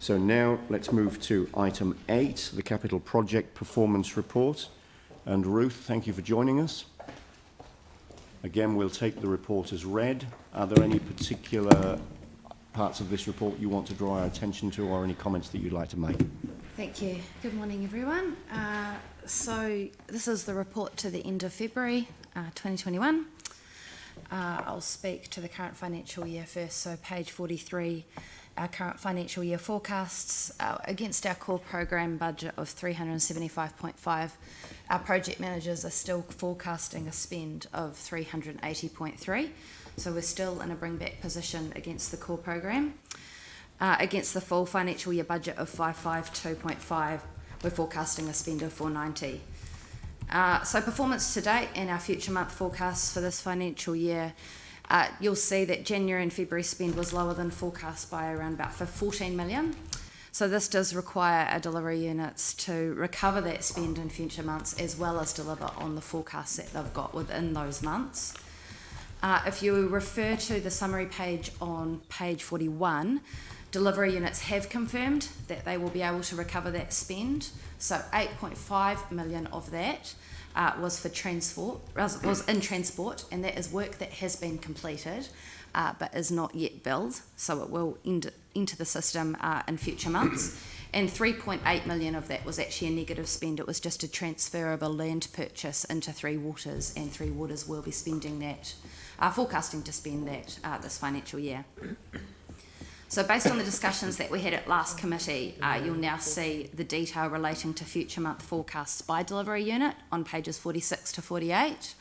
So now let's move to item 8, the Capital Project Performance Report. And Ruth, thank you for joining us. Again, we'll take the report as read. Are there any particular parts of this report you want to draw our attention to, or any comments that you'd like to make? Thank you. Good morning, everyone. So this is the report to the end of February 2021. I'll speak to the current financial year first. So page 43, our current financial year forecasts against our core program budget of 375.5. Our project managers are still forecasting a spend of 380.3. So we're still in a bring back position against the core program. Against the full financial year budget of 552.5, we're forecasting a spend of 490. So performance to date and our future month forecasts for this financial year, you'll see that January and February spend was lower than forecast by around about 14 million. So this does require our delivery units to recover that spend in future months, as well as deliver on the forecasts that they've got within those months. If you refer to the summary page on page 41, delivery units have confirmed that they will be able to recover that spend. So 8.5 million of that was for transport, was in transport, and that is work that has been completed but is not yet billed. So it will enter the system in future months. And 3.8 million of that was actually a negative spend. It was just a transfer of a land purchase into Three Waters, and Three Waters will be spending that, forecasting to spend that this financial year. So based on the discussions that we had at last committee, you'll now see the detail relating to future month forecasts by delivery unit on pages 46 to 48.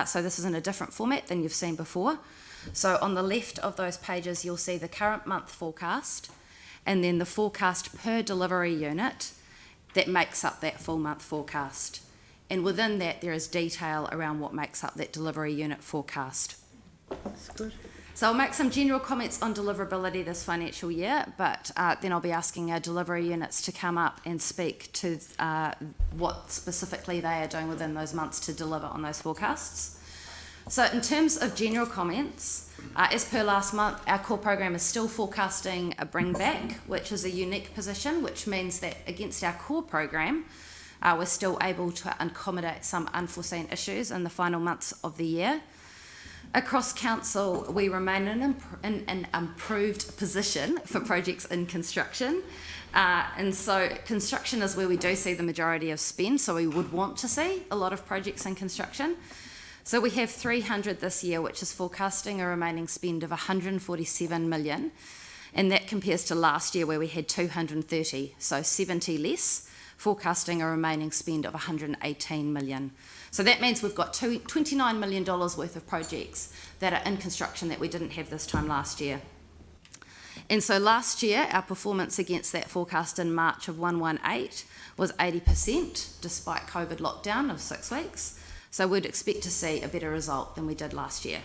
So this is in a different format than you've seen before. So on the left of those pages, you'll see the current month forecast, and then the forecast per delivery unit that makes up that full month forecast. And within that, there is detail around what makes up that delivery unit forecast. That's good. So I'll make some general comments on deliverability this financial year, but then I'll be asking our delivery units to come up and speak to what specifically they are doing within those months to deliver on those forecasts. So in terms of general comments, as per last month, our core program is still forecasting a bring back, which is a unique position, which means that against our core program, we're still able to accommodate some unforeseen issues in the final months of the year. Across council, we remain in an improved position for projects in construction. And so construction is where we do see the majority of spend, so we would want to see a lot of projects in construction. So we have 300 this year, which is forecasting a remaining spend of 147 million. And that compares to last year where we had 230, so 70 less, forecasting a remaining spend of 118 million. So that means we've got $29 million worth of projects that are in construction that we didn't have this time last year. And so last year, our performance against that forecast in March of 118 was 80%, despite COVID lockdown of 6 weeks. So we'd expect to see a better result than we did last year.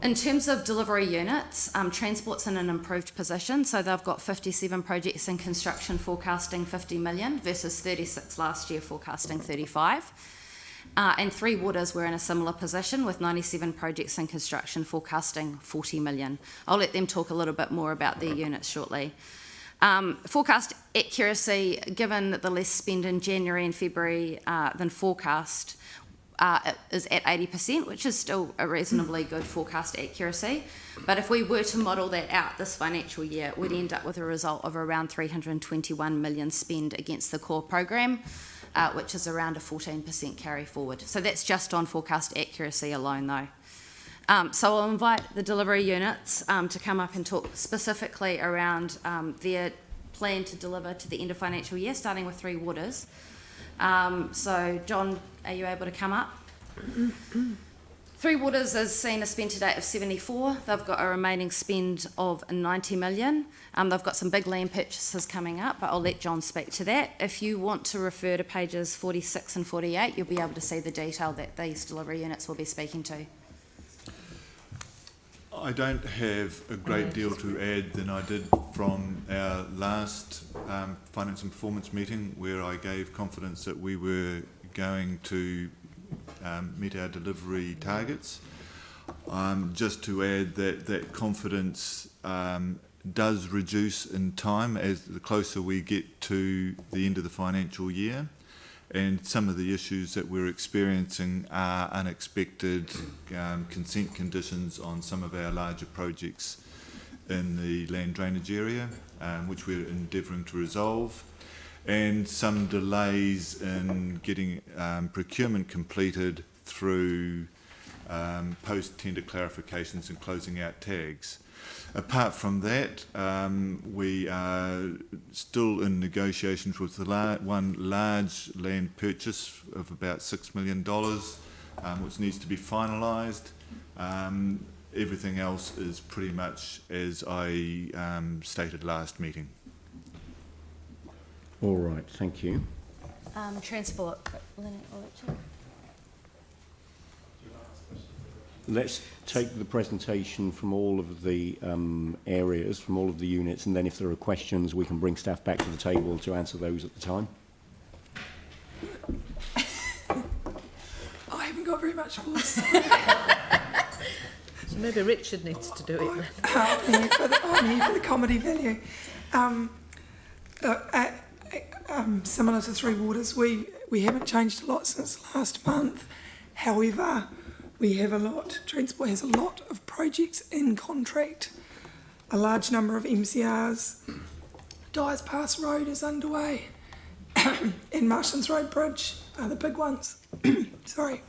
In terms of delivery units, transport's in an improved position, so they've got 57 projects in construction forecasting 50 million versus 36 last year forecasting 35. And Three Waters were in a similar position with 97 projects in construction forecasting 40 million. I'll let them talk a little bit more about their units shortly. Forecast accuracy, given the less spend in January and February than forecast, is at 80%, which is still a reasonably good forecast accuracy. But if we were to model that out this financial year, we'd end up with a result of around 321 million spend against the core program, which is around a 14% carry forward. So that's just on forecast accuracy alone though. So I'll invite the delivery units to come up and talk specifically around their plan to deliver to the end of financial year, starting with Three Waters. So John, are you able to come up? Three Waters has seen a spend to date of 74. They've got a remaining spend of 90 million. They've got some big land purchases coming up, but I'll let John speak to that. If you want to refer to pages 46 and 48, you'll be able to see the detail that these delivery units will be speaking to. I don't have a great deal to add than I did from our last finance and performance meeting, where I gave confidence that we were going to meet our delivery targets. Just to add that confidence does reduce in time as the closer we get to the end of the financial year. And some of the issues that we're experiencing are unexpected consent conditions on some of our larger projects in the land drainage area, which we're endeavouring to resolve, and some delays in getting procurement completed through post-tender clarifications and closing out tags. Apart from that, we are still in negotiations with one large land purchase of about $6 million, which needs to be finalised. Everything else is pretty much as I stated last meeting. All right, thank you. Transport. Let's take the presentation from all of the areas, from all of the units, and then if there are questions, we can bring staff back to the table to answer those at the time. I haven't got very much voice. So maybe Richard needs to do it. I'm here for the comedy value. Similar to Three Waters, we haven't changed a lot since last month. However, Transport has a lot of projects in contract, a large number of MCRs. Dyers Pass Road is underway, and Marston's Road Bridge are the big ones. Sorry.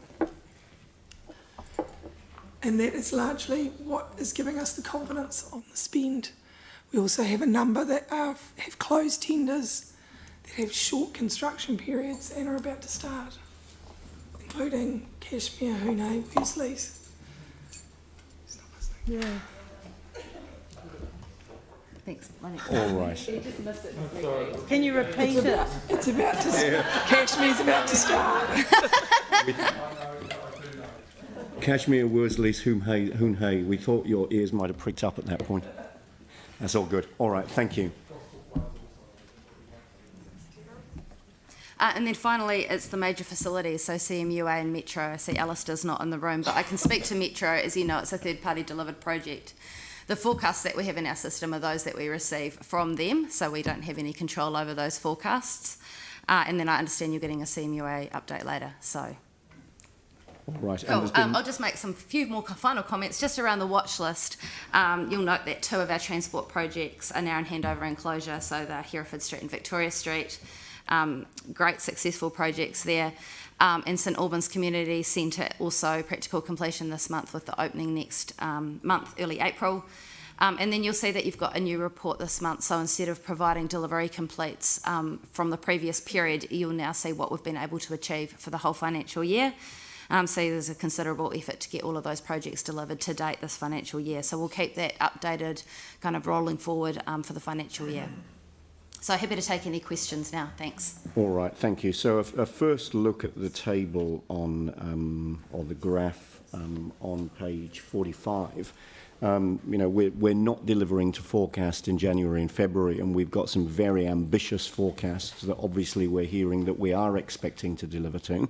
And that is largely what is giving us the confidence on the spend. We also have a number that have closed tenders, that have short construction periods and are about to start, including Cashmere, Hoonay, Wesley's. Yeah. Thanks. All right. Can you repeat it? It's about to. Cashmere's about to start. Cashmere, Worsley's, Hoonhay, we thought your ears might have pricked up at that point. That's all good. All right, thank you. And then finally, it's the major facilities, so CMUA and Metro. I see Alistair's not in the room, but I can speak to Metro. As you know, it's a third-party delivered project. The forecasts that we have in our system are those that we receive from them, so we don't have any control over those forecasts. And then I understand you're getting a CMUA update later, so... All right. Cool. I'll just make few more final comments just around the watch list. You'll note that 2 of our transport projects are now in handover and closure, so they're Hereford Street and Victoria Street. Great successful projects there. And St Albans Community Centre also practical completion this month with the opening next month, early April. And then you'll see that you've got a new report this month, so instead of providing delivery completes from the previous period, you'll now see what we've been able to achieve for the whole financial year. So there's a considerable effort to get all of those projects delivered to date this financial year. So we'll keep that updated, kind of rolling forward for the financial year. So happy to take any questions now. Thanks. All right, thank you. So a first look at the table on, or the graph on page 45. We're not delivering to forecast in January and February, and we've got some very ambitious forecasts that obviously we're hearing that we are expecting to deliver to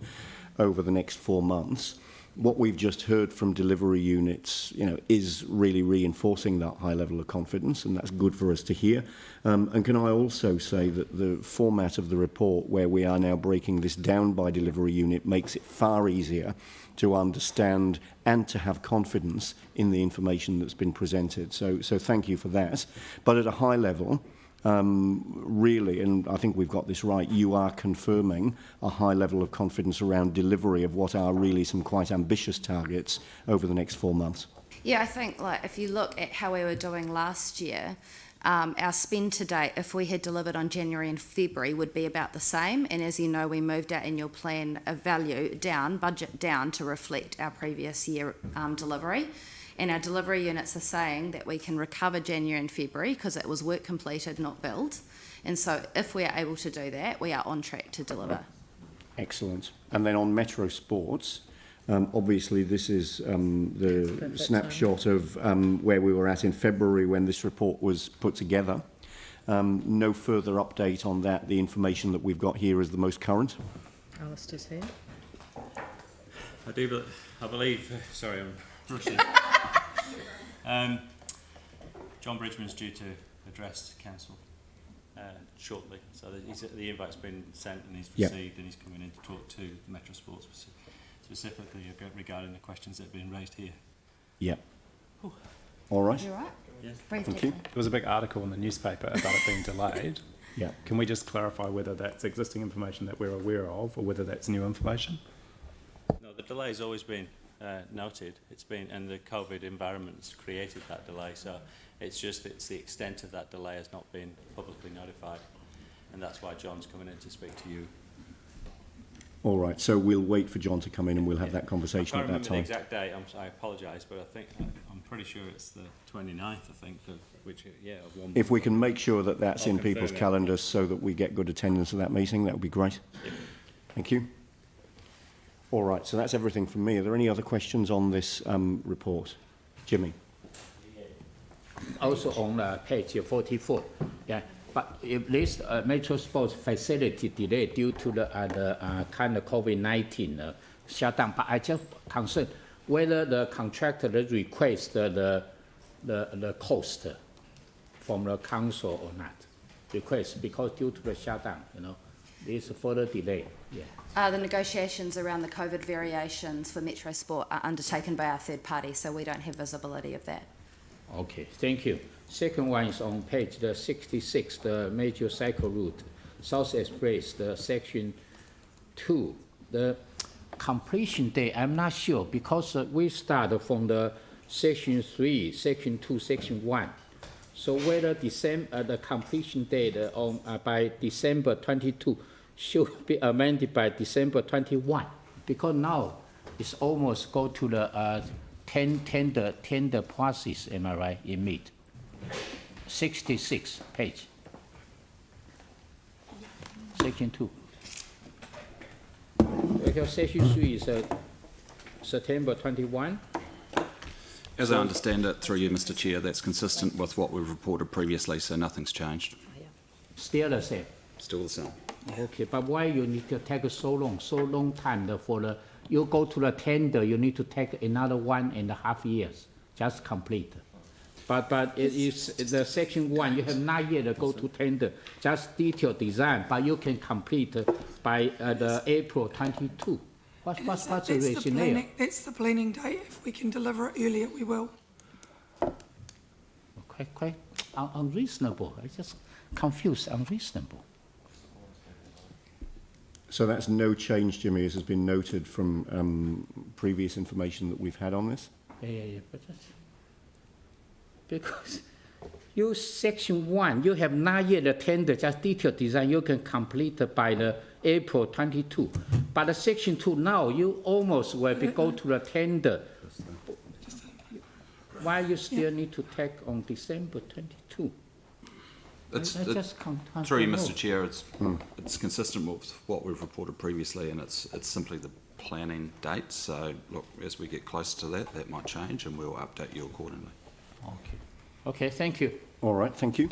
over the next 4 months. What we've just heard from delivery units, is really reinforcing that high level of confidence, and that's good for us to hear. And can I also say that the format of the report, where we are now breaking this down by delivery unit, makes it far easier to understand and to have confidence in the information that's been presented. So thank you for that. But at a high level, really, and I think we've got this right, you are confirming a high level of confidence around delivery of what are really some quite ambitious targets over the next 4 months. Yeah, I think if you look at how we were doing last year, our spend to date, if we had delivered on January and February, would be about the same. And as you know, we moved our annual plan of value down, budget down, to reflect our previous year delivery. And our delivery units are saying that we can recover January and February because it was work completed, not billed. And so if we are able to do that, we are on track to deliver. Excellent. And then on Metro Sports, obviously this is the Perfect snapshot of where we were at in February when this report was put together. No further update on that. The information that we've got here is the most current. Alistair's here. I believe, sorry, I'm rushing. John Bridgman's due to address council shortly, so the invite's been sent and he's received, and he's coming in to talk to Metro Sports specifically regarding the questions that have been raised here. Yeah. All right. You all right? Yes. Breathe Thank you. deeply. There was a big article in the newspaper about it being delayed. Yeah. Can we just clarify whether that's existing information that we're aware of or whether that's new information? No, the delay's always been noted. It's been, and the COVID environment's created that delay, so it's the extent of that delay has not been publicly notified, and that's why John's coming in to speak to you. All right. So we'll wait for John to come in and we'll have that I conversation can't at that remember the time. exact date. I apologise, but I think I'm pretty sure it's the 29th. I think of which, of 1 month. If we can make sure that that's I'll in confirm people's it. calendars so that we get good attendance at that meeting, that would be great. Thank you. All right, so that's everything from me. Are there any other questions on this report? Jimmy? Also on page 44, yeah. But if this Metro Sports facility delay due to the kind of COVID-19 shutdown, but I just concerned whether the contractor request the cost from the council or not. Request because due to the shutdown, this further delay. Yeah. The negotiations around the COVID variations for Metro Sport are undertaken by our third party, so we don't have visibility of that. Okay, thank you. Second one is on page 66, the major cycle route, South Express, the section 2. The completion date, I'm not sure, because we start from the section 3, section 2, section 1. So whether the completion date by December 22 should be amended by December 21, because now it's almost go to the tender process, am I right, in mid? 66 page. Section 2. Because section 3 is September 21. As I understand it, through you, Mr. Chair, that's consistent with what we've reported previously, so nothing's changed. Still the same. Still the same. Okay, but why you need to take so long time for the, you go to the tender, you need to take another 1.5 years, just complete. But it is the section 1, you have not yet go to tender, just detailed design, but you can complete by the April 22. What's the rationale? That's the planning date. If we can deliver it earlier, we will. Quite unreasonable. I just confused, unreasonable. So that's no change, Jimmy, as has been noted from previous information that we've had on this? Yeah, but that's because you section 1, you have not yet the tender, just detailed design, you can complete by the April 22. But the section 2 now, you almost will be go to the tender. Why you still need to take on December 22? Through you, Mr. Chair, it's consistent with what we've reported previously, and it's simply the planning date. So, look, as we get closer to that, that might change, and we'll update you accordingly. Okay, thank you. All right, thank you.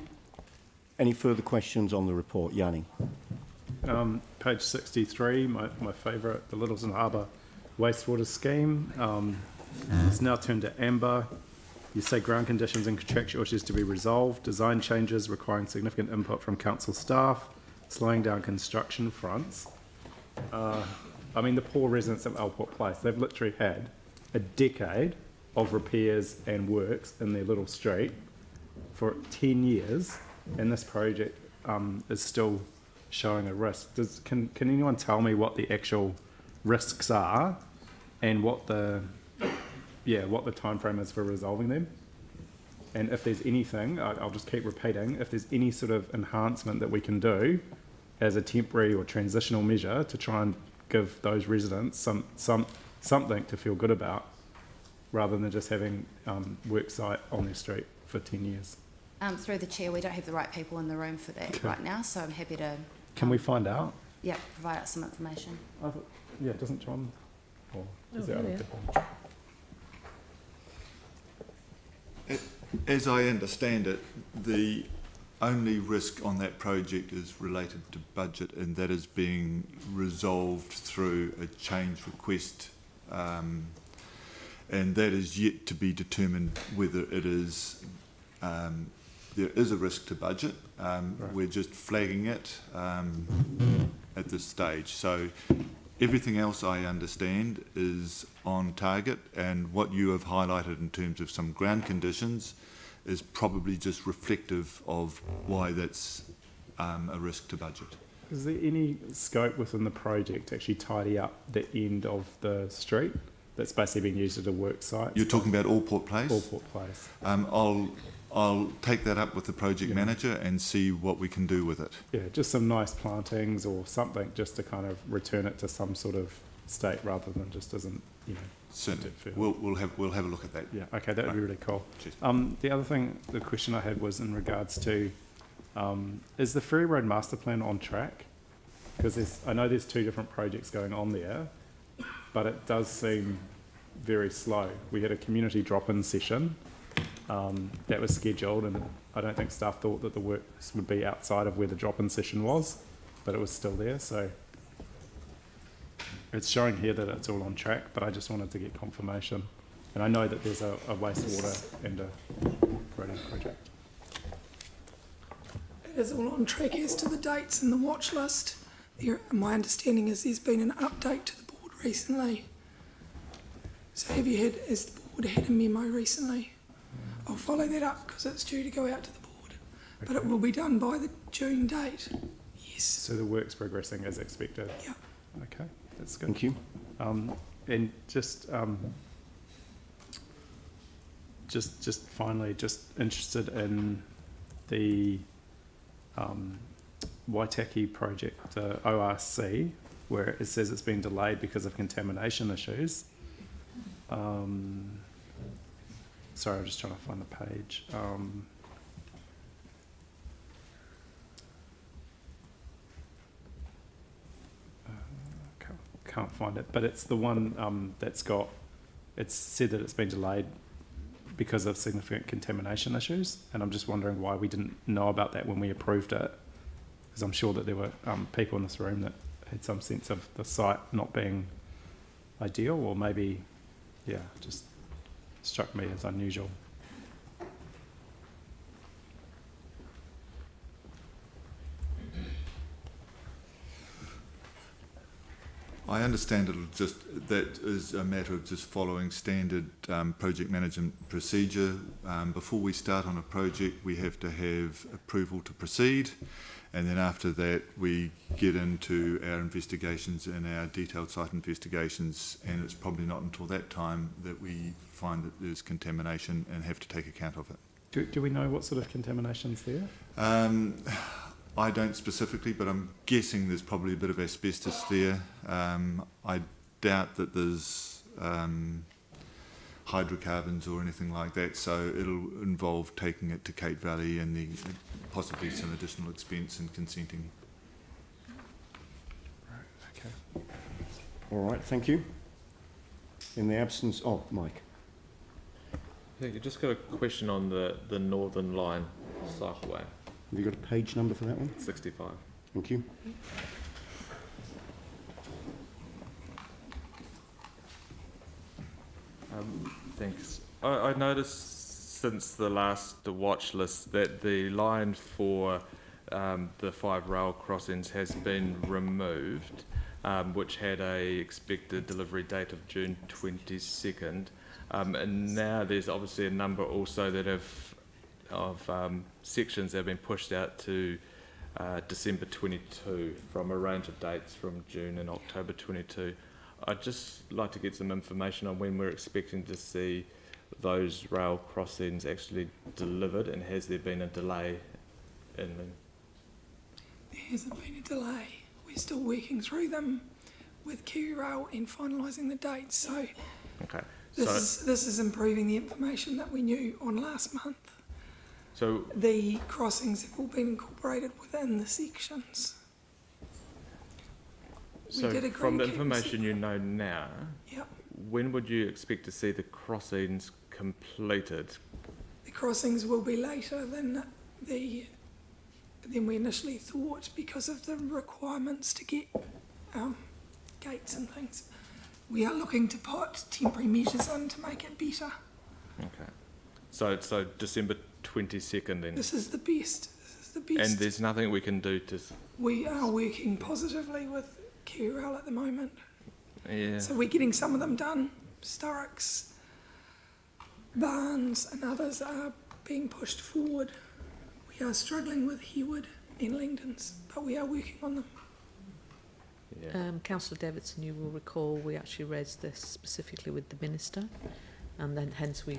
Any further questions on the report? Yanni? Page 63, my favourite, the Littleton Harbour wastewater scheme. It's now turned to amber. You say ground conditions and contractual issues to be resolved, design changes requiring significant input from council staff, slowing down construction fronts. I mean, the poor residents of Alport Place, they've literally had a decade of repairs and works in their little street for 10 years, and this project is still showing a risk. Can anyone tell me what the actual risks are and what the time frame is for resolving them? And if there's anything, I'll just keep repeating, if there's any sort of enhancement that we can do as a temporary or transitional measure to try and give those residents something to feel good about, rather than just having work site on their street for 10 years. Through the chair, we don't have the right people in the room for that right now, so I'm happy to... Can we find out? Yeah, provide us some information. Doesn't John? Or is Oh, it yeah. As I understand it, the only risk on that project is related to budget, and that is being resolved through a change request, and that is yet to be determined whether it is there is a risk to budget. We're just flagging it at this stage. So everything else I understand is on target, and what you have highlighted in terms of some ground conditions is probably just reflective of why that's a risk to budget. Is there any scope within the project to actually tidy up the end of the street that's basically being used as a work site? You're talking about Allport Place? Allport Place. I'll take that up with the project manager and see what we can do with it. Yeah, just some nice plantings or something just to kind of return it to some sort of state rather than just isn't, Certainly. dirt field. We'll have a look at that. Yeah, okay, that would be really cool. Cheers. The other thing, the question I had was in regards to, is the Ferry Road Master Plan on track? Because I know there's two different projects going on there, but it does seem very slow. We had a community drop-in session that was scheduled, and I don't think staff thought that the works would be outside of where the drop-in session was, but it was still there, so it's showing here that it's all on track, but I just wanted to get confirmation. And I know that there's a wastewater and a roading project. It is all on track as to the dates and the watch list. My understanding is there's been an update to the board recently. So has the board had a memo recently? I'll follow that up because it's due to go out to the board. But it will be done by the June date. Yes. So the work's progressing as expected? Yeah. Okay, that's good. Thank you. And just finally, just interested in the Waitaki project, the ORC, where it says it's been delayed because of contamination issues. Sorry, I'm just trying to find the page. Can't find it, but it's the one it's said that it's been delayed because of significant contamination issues, and I'm just wondering why we didn't know about that when we approved it, because I'm sure that there were people in this room that had some sense of the site not being ideal, or maybe, just struck me as unusual. I understand that is a matter of just following standard project management procedure. Before we start on a project, we have to have approval to proceed, and then after that we get into our investigations and our detailed site investigations, and it's probably not until that time that we find that there's contamination and have to take account of it. Do we know what sort of contamination's there? I don't specifically, but I'm guessing there's probably a bit of asbestos there. I doubt that there's hydrocarbons or anything like that, so it'll involve taking it to Cape Valley and possibly some additional expense and consenting. Okay. All right, thank you. In the absence, Mike. Yeah, you just got a question on the Northern Line cycleway. Have you got a page number for that one? 65. Thank you. Thanks. I noticed since the last watch list that the line for the 5 rail crossings has been removed, which had a expected delivery date of June 22nd. And now there's obviously a number also that have sections that have been pushed out to December 22 from a range of dates from June and October 22. I'd just like to get some information on when we're expecting to see those rail crossings actually delivered, and has there been a delay in them? There hasn't been a delay. We're still working through them with KiwiRail and finalising the dates. So Okay. this is improving the information that we knew on last month. So The crossings have all been incorporated within the sections. So did agree from the to keep information you know now, Yep. when would you expect to see the crossings completed? The crossings will be later than we initially thought because of the requirements to get gates and things. We are looking to put temporary measures in to make it better. Okay. So December 22nd then? This is the best. This is the best. And there's nothing we can do to... We are working positively with QRL at the moment. Yeah. So we're getting some of them done. Sturrocks, Barnes and others are being pushed forward. We are struggling with Hewood and Langdons, but we are working on them. Yeah. Councillor Davidson, you will recall we actually raised this specifically with the Minister, and then hence we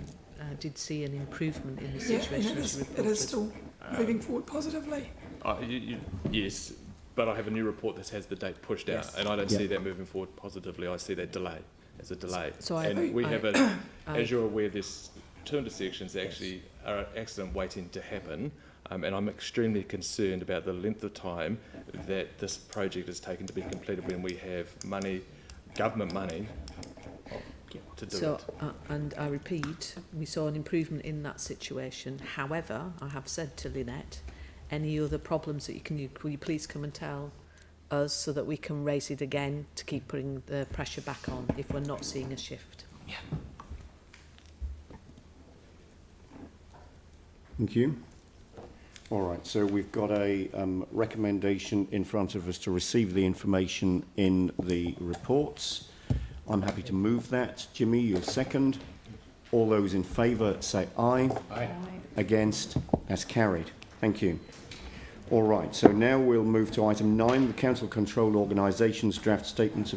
did see an improvement in the Yeah, and situation as it reported. is still moving forward positively. Yes, but I have a new report that has the date pushed out, Yes. and I don't Yeah. see that moving forward positively. I see that delay as a delay. So and we have a, I- as you're aware, there's two intersections that actually are an accident waiting to happen, and I'm extremely concerned about the length of time that this project is taken to be completed when we have money, government money, to do So, it. and I repeat, we saw an improvement in that situation. However, I have said to Lynette, any other problems that will you please come and tell us so that we can raise it again to keep putting the pressure back on if we're not seeing a shift. Thank you. All right, so we've got a recommendation in front of us to receive the information in the reports. I'm happy to move that. Jimmy, you'll second. All those in favour say aye. Aye. Against? That's carried. Thank you. All right, so now we'll move to item 9, the Council Controlled Organisations Draft Statements of